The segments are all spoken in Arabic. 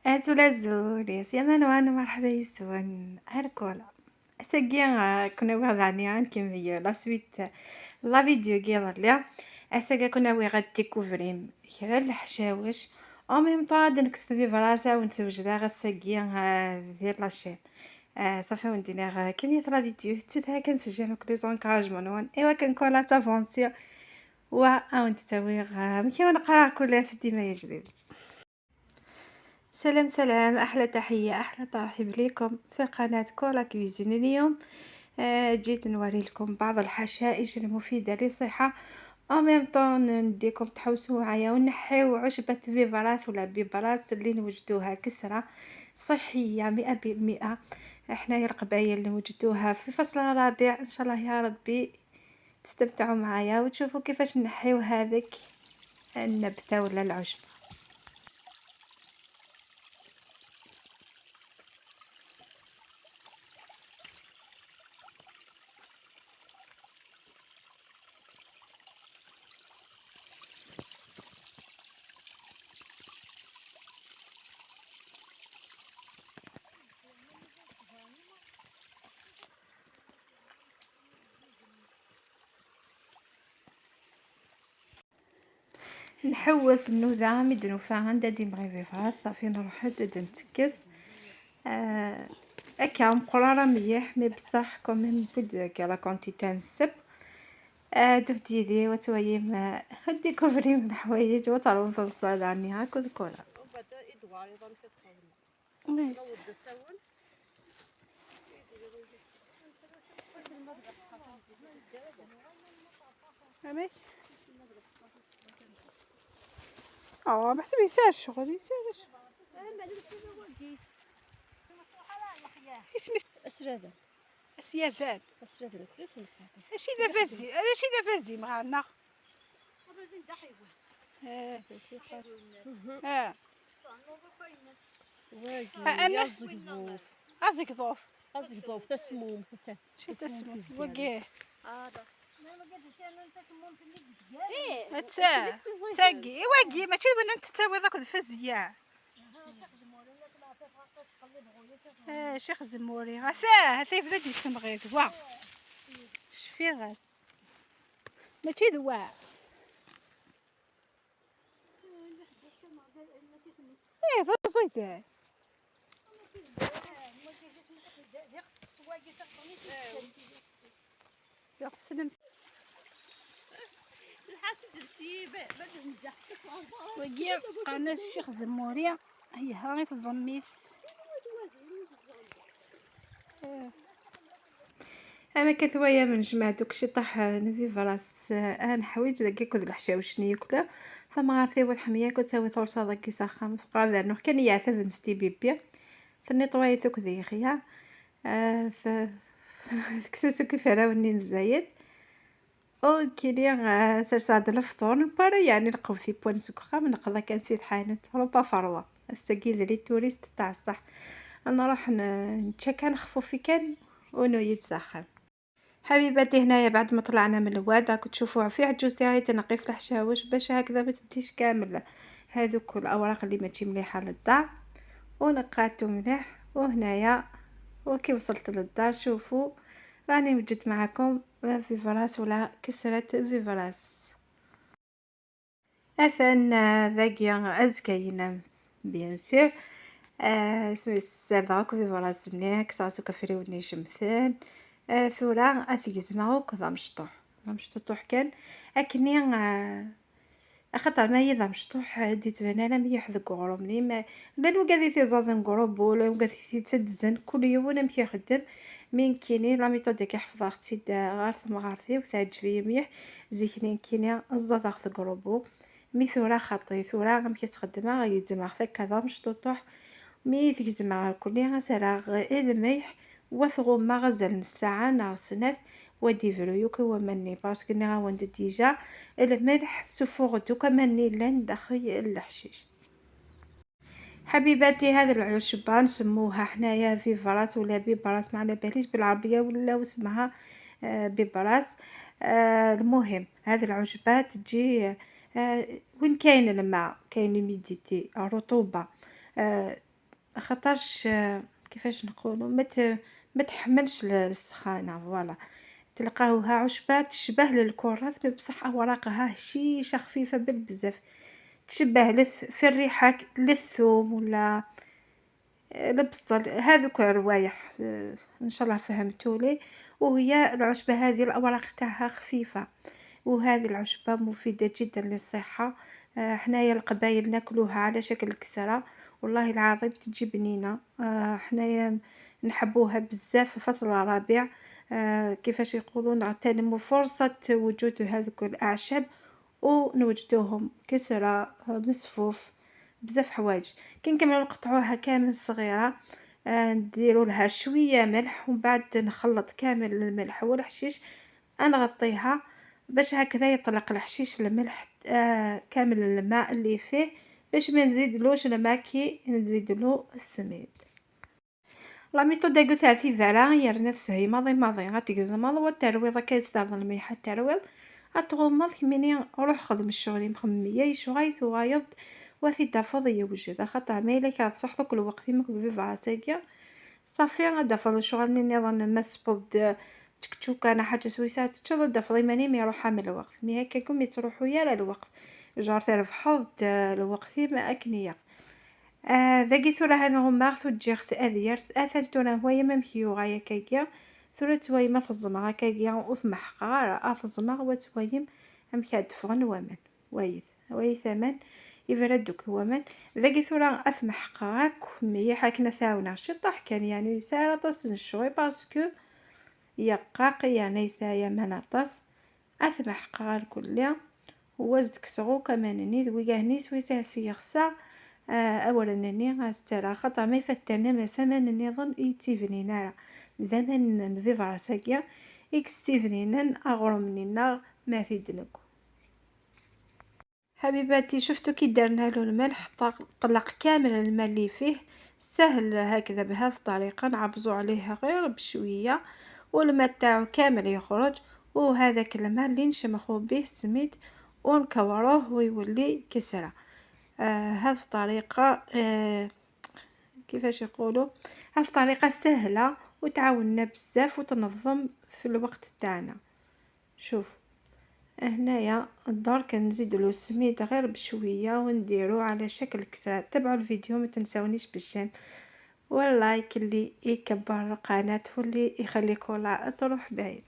Azul azul, يا منوان مرحبا يسون هالكولا اساكيا كنا وضعني عن كمية لا سويت لا فيديو كيض اساكا كنا وي غاديكوفريم كرا الحشاوش او ميم طون نكست في فراسا ونتوجدا غساكيا ديال لاشين صافي وندير كمية لا فيديو تتها كنسجل كل زونكاجمون وان ايوا كنكولا تافونسيا و او نتاوي مكي ونقرا كل سدي ما يجري. سلام سلام، أحلى تحية أحلى ترحيب ليكم في قناة كولا كويزين. اليوم جيت نوري لكم بعض الحشائش المفيدة للصحة او ميم طون نديكم تحوسوا معايا ونحيو عشبة فيفراس ولا بيبراس اللي نوجدوها كسرة صحية 100%. احنا يا القبايل اللي وجدوها في فصل الرابع ان شاء الله يا ربي تستمتعوا معايا وتشوفوا كيفاش نحيو هذيك النبتة ولا العشبة. نحوس النوذة مدنوفة عندها دي مغيبي فراس صافي نروح هاد نتكس هكا مقرارة مليح مي بصح كوميم بود كالا كونتيتان السب درت يدي وتويم ديكوفري من حوايج وتعرفوا تنصاد عني هاك وذكولا ماشي امي بحسب يسال شغل يسالش اسمي أسرة اسيادان أسرة الفلوس نقاطع اشي ذا فزي هذا شي ذا فزي معنا اه واقي يزق ضوف ازك ضوف يزق ضوف تسموم شي تسموم تسمو في وقيه هذا تا تاقي واقي ماشي وين انت تسوي ذاك الفزية شيخ زموري هثا يبدا يسم غير وا شفي غاس ماشي دوا فزيته يغسل وقيع قناة الشيخ زموري هي هاي في الزميت انا كثويا من جمع دوكشي طاح نفي فراس انا حوايج داكي كود الحشاوش نيكلا ثم عرفتي واحد حميه كنت سوي ثورصه داكي ساخن في قاعده نو كان يعثف نستي بيبي ثني طوي ثوك ذيخيا ف كساسو كيف راوني نزايد او كيلي سرساد الفطور بارا يعني القوثي بوان سكخه من قضا كان سيد حانت روبا فروه الساقي لي توريست تاع الصح انا راح نتشكى نخفو في كان ونو يتسخن حبيباتي. هنايا بعد ما طلعنا من الواد راكو تشوفوها في عجوزتي هاي تنقي في الحشاوش باش هكذا ما تديش كامل هذوك الاوراق اللي ماشي مليحه للدار ونقاتو مليح. وهنايا وكي وصلت للدار شوفوا راني وجدت معكم في فراس ولا كسرة في فراس اثن ذاكيا ازكينا بيان سور سمي السر داكو في فراس نيك ساسو كفري ونيش مثال ثورا اثيزماو كذا مشطوح كان اكني اخطر ما يذا مشطوح ديت بنانا ميح ذك غرومني ما لا وقادي تيزادن غروب ولا وقادي تتزن كل يوم انا مشي خدم من كيني لا ميثود ديك حفظ اختي غار ثم غارتي وتعجبي ميح زيكني كيني الزاد اخذ غروبو مي ثورا خطي ثورا مكي تخدمها يتزمع كذا مشطوح مي تجمع كلها سراغ الميح وثغو ما غزل الساعة ناغسنات ودي فرويوك ومني باسكو نغا وند ديجا الملح سفوغتو كمني لان دخي الحشيش. حبيباتي هذا العشبة نسموها حنايا في فراس ولا بيبراس ما على باليش بالعربية ولا واسمها بيبراس. المهم هذه العشبة تجي وين كاين الماء كاين ميديتي الرطوبة خاطرش كيفاش نقولوا ما تحملش السخانة فوالا. تلقاوها عشبة تشبه للكرات بصح أوراقها هشيشة خفيفة بزاف، تشبه في الريحة للثوم ولا البصل هاذوك روايح إن شاء الله فهمتولي. وهي العشبة هذه الأوراق تاعها خفيفة، وهذه العشبة مفيدة جدا للصحة. حنايا القبايل ناكلوها على شكل كسرة، والله العظيم تجي بنينة. حنايا نحبوها بزاف في فصل الربيع. كيفاش يقولون نغتنموا فرصة وجود هذوك الأعشاب ونوجدوهم كسرة، مسفوف، بزاف حوايج. كي نكملو نقطعوها كامل صغيرة، نديرو لها شوية ملح ومن بعد نخلط كامل الملح والحشيش، نغطيها باش هكذا يطلق الحشيش الملح كامل الماء اللي فيه، باش ما نزيدلوش الماء كي نزيدلو السميد. لا ميثود قلت في فعلا يرنث هي ماضي غتقزمض والترويض كيسترد الملح الترويض أتغمض كميني روح خدم الشغل مخمية يشغاي ثوايض وثي دافض يوجد خاطر ميلك تصحتك الوقت مكذب في فراسيكيا صافي غادا فضل الشغل نظن مسبض تكتشوك انا حاجه سويسات تشرد دافضي ماني ما يروح عامل الوقت مي هكاكم يتروحوا يا الوقت جار تعرف حظ الوقت ما اكنيه. ذاكي ثورة هنغمار ثوجيغت أذيرس أثن تونا هوايا ممكيو غايا كاكيا ثورة توايم أثزمغا كاكيا وثمح قارا أثزمغ وتوايم أمكاد فغن ومن وايث ثمن يفردوك ومن ذاكي ثورة أثمح قاك مي حاكنا ثاونا شطح كان يعني يسارة تصن شوي باسكو يقاق يعني يسايا مناطس أثمح قار كلها وزد كسغو كمان ذوي قهنيس ويساسي يخسع. اولا اني غاسترا خاطر ما يفترنا ما سمن النظام يتيفني نارا زمن في فراساكيا اكستيفنينا اغرمنينا ما في دنكو. حبيباتي شفتو كي درنا له الملح طلق كامل الماء اللي فيه سهل هكذا بهذه الطريقه نعبزو عليه غير بشويه والماء تاعو كامل يخرج وهذاك الماء اللي نشمخو به السميد ونكوروه ويولي كسره. هذه الطريقة كيفاش يقولوا هذه الطريقة سهلة وتعاوننا بزاف وتنظم في الوقت تاعنا. شوف هنايا درك نزيدلو السميد غير بشوية ونديرو على شكل كسرة. تبعوا الفيديو ما تنسونيش بالجيم واللايك اللي يكبر القناة واللي يخليكم لا تروح بعيد.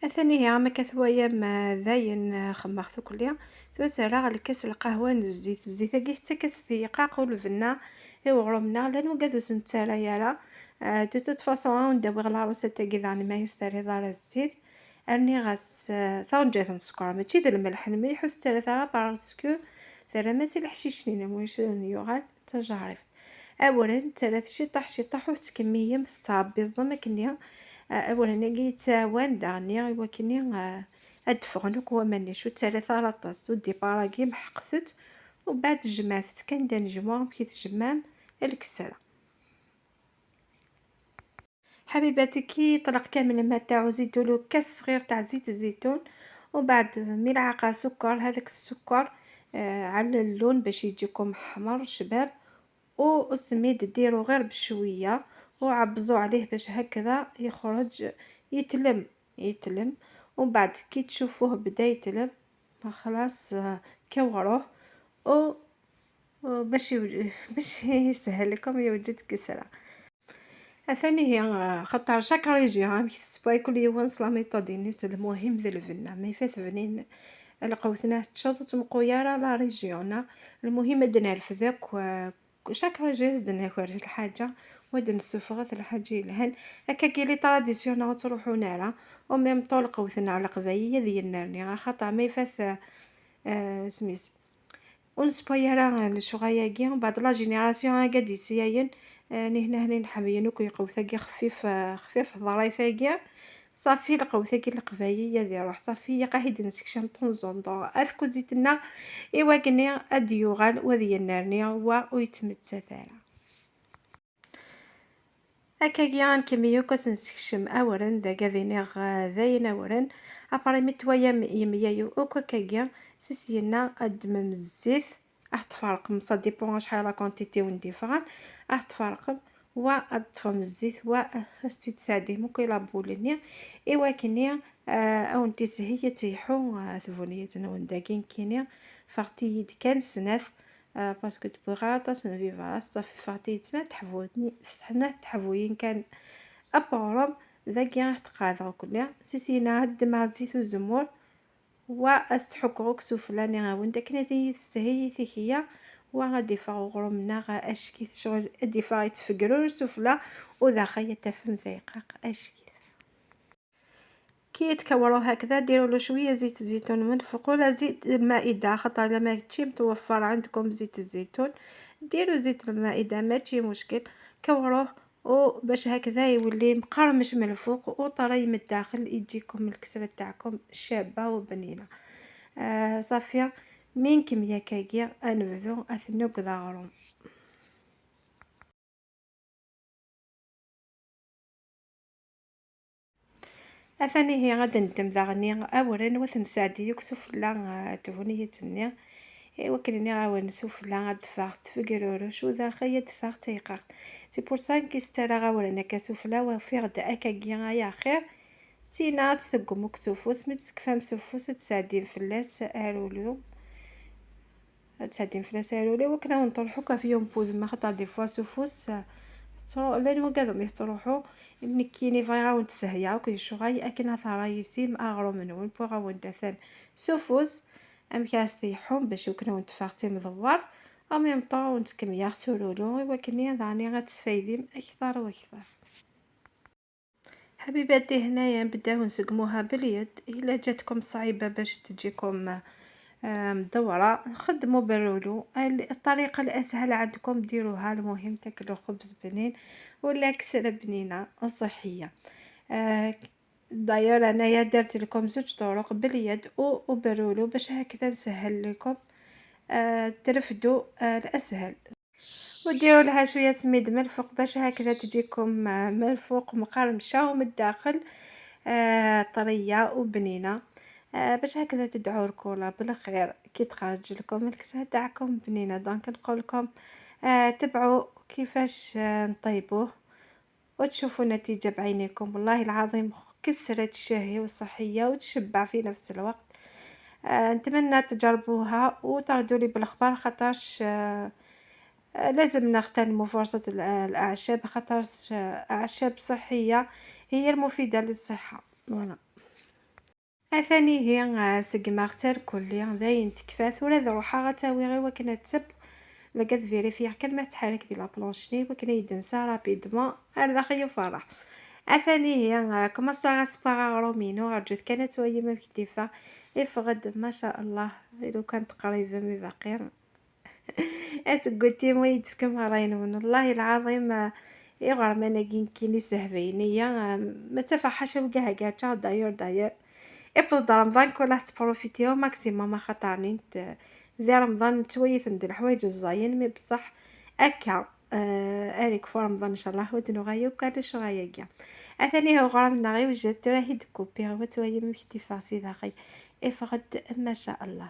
ثانيا ما كثوايا ما ذاين خمختو كليا ثوسرا الكاس القهوه نزيت الزيت كي حتى كاس ثقاق والفنا غرمنا لانو قادو سنتسارا يالا دو توت فاصون نداوي العروسه تاعي ذاني ما يستري دار الزيت اني غاس ثون جات السكر ماشي د الملح الملح وستري ثرا باسكو ثرا ماشي الحشيشني موش يوغال تجارف اولا ثلاث شطح وتكميه تصابي الزمك كنيا اولا نجي تاوان داني وكني ادفغنك وماني شو ثلاثة رطاس ودي باراكي محقثت وبعد جمعت كان دا نجمع كي تجمام الكسرة. حبيباتي كي طلق كامل الماء تاعو زيدولو كاس صغير تاع زيت الزيتون وبعد ملعقة سكر هذاك السكر على اللون باش يجيكم احمر شباب والسميد ديرو غير بشويه وعبزوا عليه باش هكذا يخرج يتلم ومن بعد كي تشوفوه بدا يتلم خلاص كوروه و باش يسهل لكم يوجد كسرة. ثاني هي خطر شاك ريجيون كي تسباي كل يوم صلا ميثودينيس المهم ذا الفنا ما يفات فنين لقوتنا تشوط مقويرة لا ريجيونا المهم دنا الفذاك شاك ريجيز دنا خارج الحاجة ودن السفغات الحاجة الهن هكا كي لي طراديسيون تروحو نارا وميم طول قوتنا على قضايا ديالنا خاطر ما يفات سميس ونسبايرا لشغاياكي بعد لا جينيراسيون قاعد يسياين هنا نحبينو كي قوثاكي خفيف ظريفاكي صافي لقوثاكي القفايا ذي روح صافي قاعد نسكشم طونزون دو اذكو زيتنا ايوا كني اديوغال وذي النارني ويتمتى ثارا هكاكيا كميو كاس نسكشم اولا داكا ذينيغ ذاين اولا ابري متويا يميايو اوكاكيا سيسينا ادمم الزيت راح تفرقم سا ديبون شحال لا كونتيتي ونديفران، راح تفرقم وتطفم الزيت وستي تساعديهم كي بولينيا ايوا كينيا او انتي هي تيحو ثفونية نون داكين كينيا فاغتي كان سناث باسكو تبغاطا سنفي فراس صافي فاغتي تسناث تحفوتني سناث تحفوين كان ابورم ذاك راح تقاضا كلها سيسينا هاد مع الزيت والزمور واستحكوك سفلاني غاون داك نادي تستهي ثيكيا وغادي فغرو منا غا اشكي شغل ادي فاي تفقرو سفلا وذا خيا تفهم ذيقاق اشكي كي يتكورو هكذا ديروا له شويه زيت الزيتون من فوق ولا زيت المائده خاطر الا ما كنتش متوفر عندكم زيت الزيتون ديروا زيت المائده ماشي مشكل كوروه وباش هكذا يولي مقرمش من الفوق وطري من الداخل يجيكم الكسره تاعكم شابه وبنينه صافيه من كميه كاكيا انبذو اثنو كذا غروم اثاني هي غادا ندم ذاغني اولا وثنساعدي يكسف لا تفونيه تني ايوا كلني غاون سفلا غاد فاغت فكرورش وذا خيا تفاغ تيقاق سي بور سا كيسترا غاول انا كسفلا وفي غدا اكاكيا يا خير سينا تثقم كسوفوس مت تكفى مسوفوس تساعدين فلاس ارولو تساعدين فلاس ارولو وكنا نطرحو في يوم بوذ ما خاطر دي فوا سوفوس ترو لانو قادم يتروحو نكيني فايغاون تسهيا وكي شغاي اكن ثرا يسيم اغرو منو بوغاون دثان سوفوس ام كاستيحهم باش يكونوا نتفاغتي مدورت او ميم طون نتكميا تولولو وكني ضاني غتسفايدين اكثر واكثر حبيباتي هنايا نبداو نسقموها باليد الا جاتكم صعيبه باش تجيكم مدوره خدموا بالرولو الطريقه الاسهل عندكم ديروها المهم تاكلوا خبز بنين ولا كسره بنينه وصحيه داير انايا درت لكم زوج طرق باليد وبالرولو باش هكذا نسهل لكم ترفدوا الاسهل وديروا لها شويه سميد من الفوق باش هكذا تجيكم من الفوق مقرمشه ومن الداخل طريه وبنينه باش هكذا تدعوا الكولا بالخير كي تخرج لكم الكسه تاعكم بنينه دونك نقول لكم تبعوا كيفاش نطيبوه وتشوفوا نتيجه بعينيكم والله العظيم كسرة شهية وصحيه وتشبع في نفس الوقت نتمنى تجربوها وتردوا لي بالاخبار خاطرش لازم نغتنموا فرصة الأعشاب خاطر أعشاب صحية هي المفيدة للصحة فوالا ثاني هي سقماغتر كلي داين تكفات ولا روحها غتاوي غير وكنا تسب لقد فيريفيا كلمة تحرك ديال لابلونشني وكنا يدنسا رابيدمون هذا خيو فرح ثاني هي كما صار سباغا رومينو رجوت كانت وهي ما كتيفا افغد ما شاء الله لو كانت قريبة من باقي اتقولتي مويد فكم راين والله العظيم يغرم ما ناقين كيني سهبينية ما تفحش وكاع كاع داير ابدا رمضان كل تبروفيتيو ماكسيموم ما خطرني ذي رمضان تويث ند الحوايج الزاين مي بصح اكا اريك في رمضان ان شاء الله ودنو غايو كان شو غايا كاع اثاني هو غرامنا غير وجدت راهي دكوبي هو تويا مكتي فاسي ذا غي افغد ما شاء الله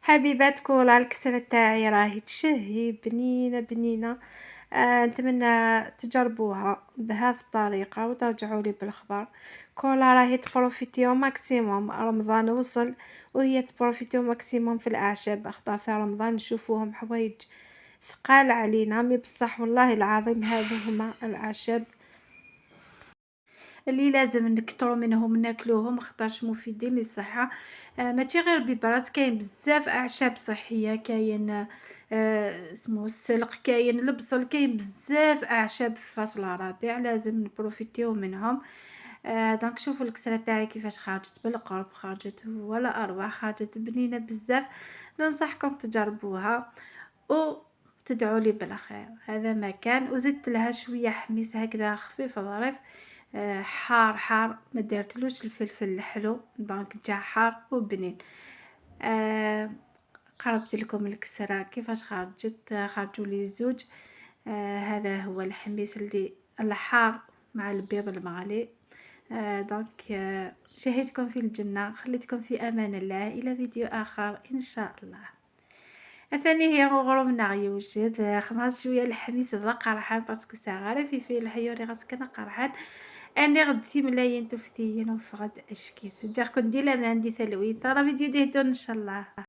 حبيبات كولا الكسرة تاعي راهي تشهي بنينة نتمنى تجربوها بهذه الطريقة وترجعوا لي بالخبر كولا راهي تبروفيتيو ماكسيموم رمضان وصل وهي تبروفيتيو ماكسيموم في الأعشاب أخطاء في رمضان نشوفوهم حوايج ثقال علينا مي بصح والله العظيم هذو هما الأعشاب اللي لازم نكتروا منهم ناكلوهم خاطرش مفيدين للصحه ماشي غير ببراس كاين بزاف اعشاب صحيه كاين اسمه السلق كاين البصل كاين بزاف اعشاب في فصل الربيع لازم نبروفيتيو منهم دونك شوفوا الكسره تاعي كيفاش خرجت بالقرب خرجت ولا اروع خرجت بنينه بزاف ننصحكم تجربوها و تدعوا لي بالخير هذا ما كان وزدت لها شويه حميص هكذا خفيف ظريف حار ما درتلوش الفلفل الحلو دونك جا حار وبنين قربت لكم الكسره كيفاش خرجوا لي زوج هذا هو الحميص اللي الحار مع البيض المغلي دونك شهيتكم في الجنه خليتكم في امان الله الى فيديو اخر ان شاء الله. أثاني هي غروم نغيوش هاد خمس شوية الحميس ذا قرحان باسكو ساعة غير في الحيوري غاسك أنا قرحان. أني غدتي ملاين تفتيين وفغد أشكيت جا كون ديلا ما عندي تلويث راه فيديو ديهدون إن شاء الله.